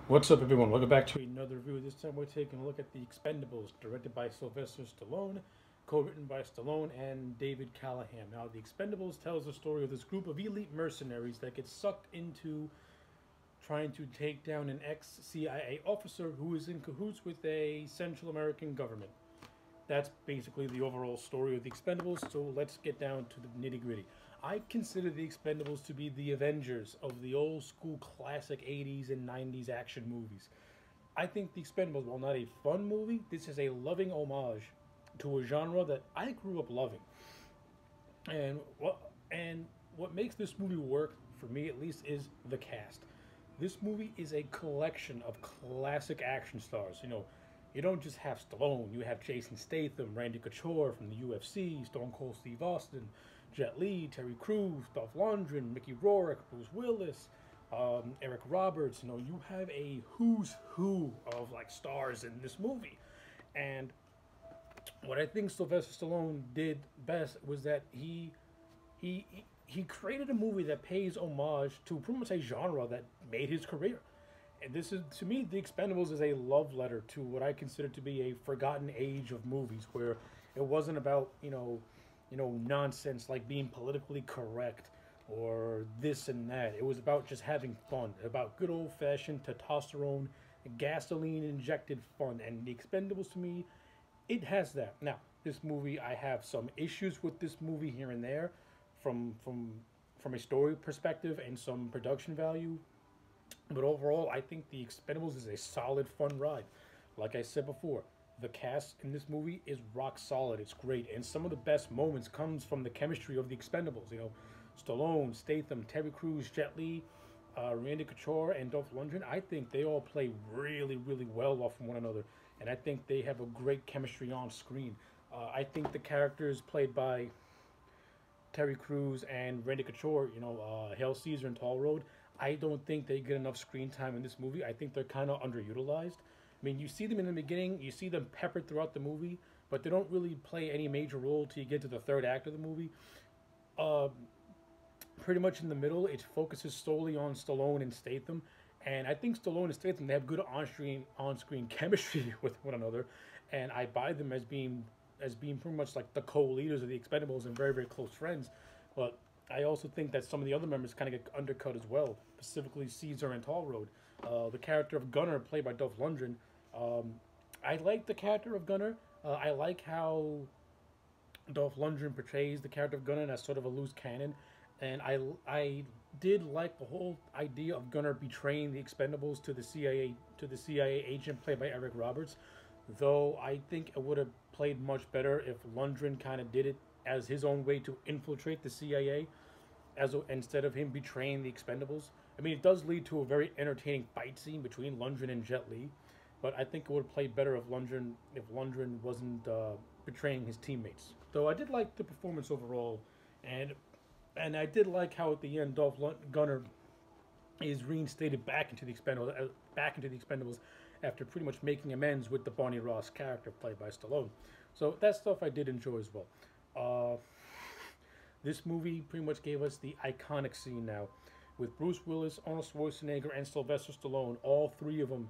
What's up, everyone? Welcome back to another review. This time we're taking a look at The Expendables, directed by Sylvester Stallone, co-written by Stallone and David Callahan. Now, The Expendables tells the story of this group of elite mercenaries that get sucked into trying to take down an ex-CIA officer who is in cahoots with a Central American government. That's basically the overall story of the Expendables. So let's get down to the nitty gritty. I consider the Expendables to be the Avengers of the old school classic 80s and 90s action movies. I think the Expendables, while not a fun movie, this is a loving homage to a genre that I grew up loving. And what makes this movie work for me at least is the cast. This movie is a collection of classic action stars. You don't just have Stallone. You have Jason Statham, Randy Couture from the UFC, Stone Cold Steve Austin, Jet Li, Terry Crews, Dolph Lundgren, Mickey Rourke, Bruce Willis, Eric Roberts. You have a who's who of like stars in this movie, and what I think Sylvester Stallone did best was that he he created a movie that pays homage to pretty much a genre that made his career. And this is, to me, The Expendables is a love letter to what I consider to be a forgotten age of movies, where it wasn't about nonsense like being politically correct or this and that. It was about just having fun, about good old fashioned testosterone, gasoline injected fun. And The Expendables, to me, it has that. Now, this movie, I have some issues with this movie here and there, from from from a story perspective and some production value. But overall, I think The Expendables is a solid, fun ride. Like I said before, the cast in this movie is rock solid. It's great, and some of the best moments comes from the chemistry of The Expendables. Stallone, Statham, Terry Crews, Jet Li, Randy Couture, and Dolph Lundgren. I think they all play really, really well off of one another, and I think they have a great chemistry on screen. I think the characters played by Terry Crews and Randy Couture, Hail Caesar and Tall Road, I don't think they get enough screen time in this movie. I think they're kind of underutilized. I mean, you see them in the beginning, you see them peppered throughout the movie, but they don't really play any major role till you get to the third act of the movie. Uh, Pretty much in the middle, it focuses solely on Stallone and Statham, and I think Stallone and Statham, they have good on screen chemistry with one another, and I buy them as being pretty much like the co-leaders of the Expendables and very, very close friends. But I also think that some of the other members kind of get undercut as well, specifically Caesar and Tall Road. The character of Gunner, played by Dolph Lundgren, um, I like the character of Gunner. I like how Dolph Lundgren portrays the character of Gunner as sort of a loose cannon, and I did like the whole idea of Gunner betraying the Expendables to the CIA agent played by Eric Roberts. Though I think it would have played much better if Lundgren kind of did it as his own way to infiltrate the CIA, instead of him betraying the Expendables. I mean, it does lead to a very entertaining fight scene between Lundgren and Jet Li, but I think it would have played better if Lundgren wasn't betraying his teammates. Though I did like the performance overall, and and I did like how at the end Gunner is reinstated back into the Expendables after pretty much making amends with the Barney Ross character played by Stallone. So that stuff I did enjoy as well. Uh, this movie pretty much gave us the iconic scene now with Bruce Willis, Arnold Schwarzenegger, and Sylvester Stallone, all three of them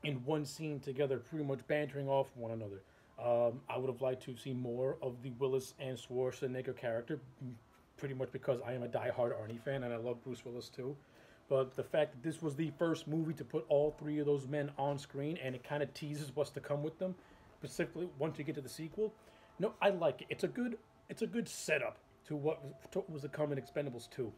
in one scene together, pretty much bantering off one another. I would have liked to see more of the Willis and Schwarzenegger character, pretty much because I am a die-hard Arnie fan and I love Bruce Willis too. But the fact that this was the first movie to put all three of those men on screen, and it kind of teases what's to come with them, specifically once you get to the sequel. No, I like it. It's a good setup to what was to come in Expendables 2.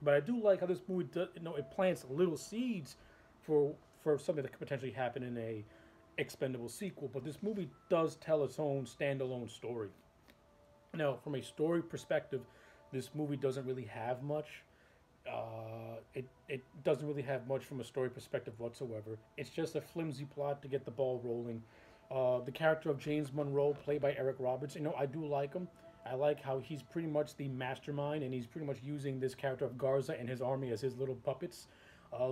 But I do like how this movie does, it plants little seeds for for something that could potentially happen in a Expendable sequel. But this movie does tell its own standalone story. Now, from a story perspective, this movie doesn't really have much. It doesn't really have much from a story perspective whatsoever. It's just a flimsy plot to get the ball rolling. The character of James Monroe, played by Eric Roberts, I do like him. I like how he's pretty much the mastermind, and he's pretty much using this character of Garza and his army as his little puppets.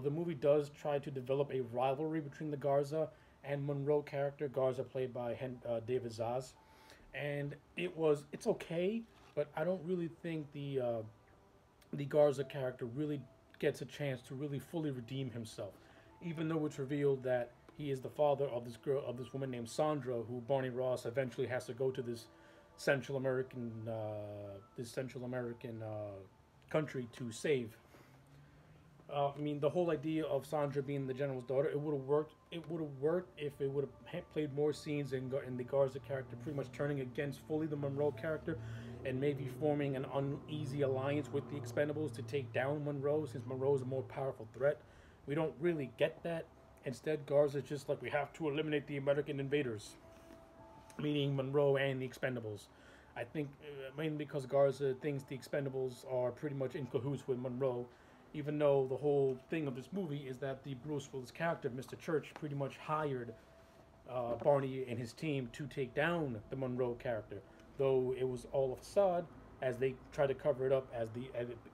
The movie does try to develop a rivalry between the Garza and Monroe character. Garza, played by David Zaz, and it's okay, but I don't really think the Garza character really gets a chance to really fully redeem himself. even though it's revealed that he is the father of this woman named Sandra, who Barney Ross eventually has to go to Central American, this Central American country to save. I mean, the whole idea of Sandra being the general's daughter, it would have worked. It would have worked if it would have played more scenes in the Garza character, pretty much turning against fully the Monroe character, and maybe forming an uneasy alliance with the Expendables to take down Monroe, since Monroe is a more powerful threat. We don't really get that. Instead, Garza is just like, we have to eliminate the American invaders, meaning Monroe and the Expendables. I think mainly because Garza thinks the Expendables are pretty much in cahoots with Monroe, even though the whole thing of this movie is that the Bruce Willis character, Mr. Church, pretty much hired Barney and his team to take down the Monroe character, though it was all a facade, as they try to cover it up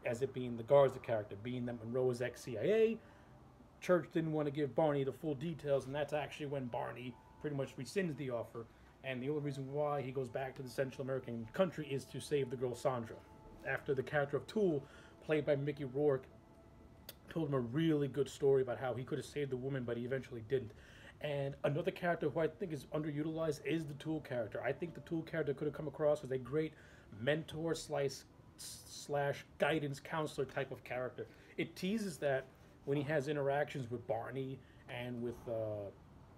as it being the Garza character, being that Monroe is ex-CIA. Church didn't want to give Barney the full details, and that's actually when Barney pretty much rescinds the offer. And the only reason why he goes back to the Central American country is to save the girl Sandra. After the character of Tool, played by Mickey Rourke, told him a really good story about how he could have saved the woman, but he eventually didn't. And another character who I think is underutilized is the Tool character. I think the Tool character could have come across as a great mentor slash guidance counselor type of character. It teases that when he has interactions with Barney and with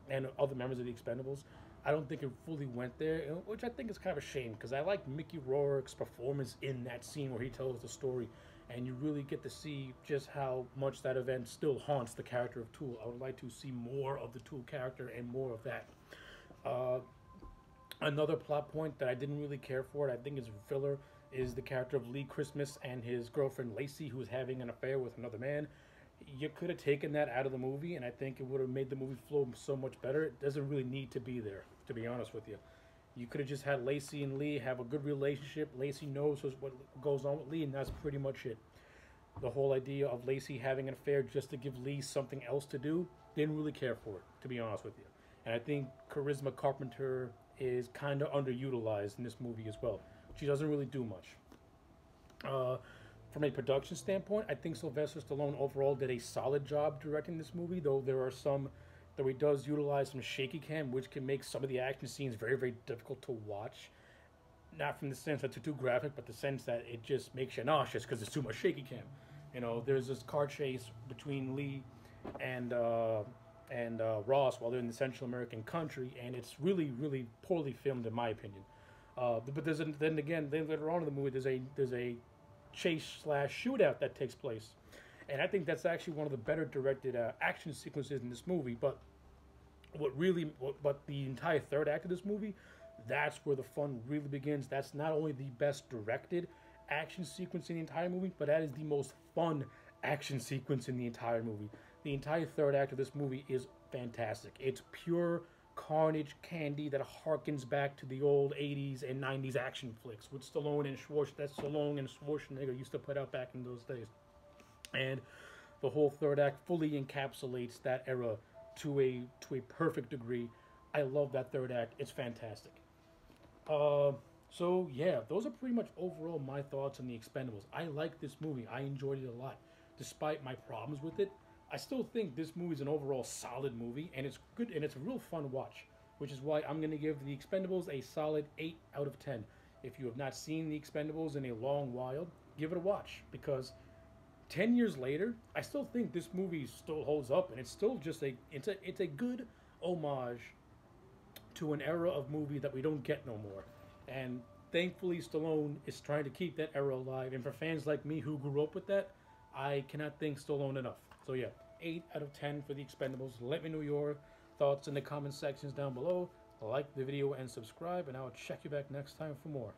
and other members of the Expendables. I don't think it fully went there, which I think is kind of a shame, because I like Mickey Rourke's performance in that scene where he tells the story, and you really get to see just how much that event still haunts the character of Tool. I would like to see more of the Tool character and more of that. Another plot point that I didn't really care for, and I think is filler, is the character of Lee Christmas and his girlfriend Lacey, who is having an affair with another man. You could have taken that out of the movie, and I think it would have made the movie flow so much better. It doesn't really need to be there, to be honest with you. You could have just had Lacey and Lee have a good relationship. Lacey knows what goes on with Lee, and that's pretty much it. The whole idea of Lacey having an affair just to give Lee something else to do, didn't really care for it, to be honest with you. And I think Charisma Carpenter is kind of underutilized in this movie as well. She doesn't really do much. From a production standpoint, I think Sylvester Stallone overall did a solid job directing this movie, though there are some that he does utilize some shaky cam, which can make some of the action scenes very, very difficult to watch. Not from the sense that it's too graphic, but the sense that it just makes you nauseous because there's too much shaky cam. You know, there's this car chase between Lee and Ross while they're in the Central American country, and it's really, really poorly filmed in my opinion. But then again, later on in the movie, there's a chase / shootout that takes place, and I think that's actually one of the better directed action sequences in this movie. But but the entire third act of this movie, that's where the fun really begins. That's not only the best directed action sequence in the entire movie, but that is the most fun action sequence in the entire movie. The entire third act of this movie is fantastic. It's pure carnage candy that harkens back to the old 80s and 90s action flicks with Stallone and Schwarzenegger used to put out back in those days. And the whole third act fully encapsulates that era to a perfect degree. I love that third act. It's fantastic. So yeah, those are pretty much overall my thoughts on The Expendables. I like this movie. I enjoyed it a lot. Despite my problems with it, I still think this movie is an overall solid movie, and it's good, and it's a real fun watch, which is why I'm going to give The Expendables a solid 8 out of 10. If you have not seen The Expendables in a long while, give it a watch, because 10 years later, I still think this movie still holds up, and it's still just it's a good homage to an era of movie that we don't get no more. And thankfully, Stallone is trying to keep that era alive, and for fans like me who grew up with that, I cannot thank Stallone enough. So yeah, 8 out of 10 for The Expendables. Let me know your thoughts in the comment sections down below. Like the video and subscribe, and I'll check you back next time for more.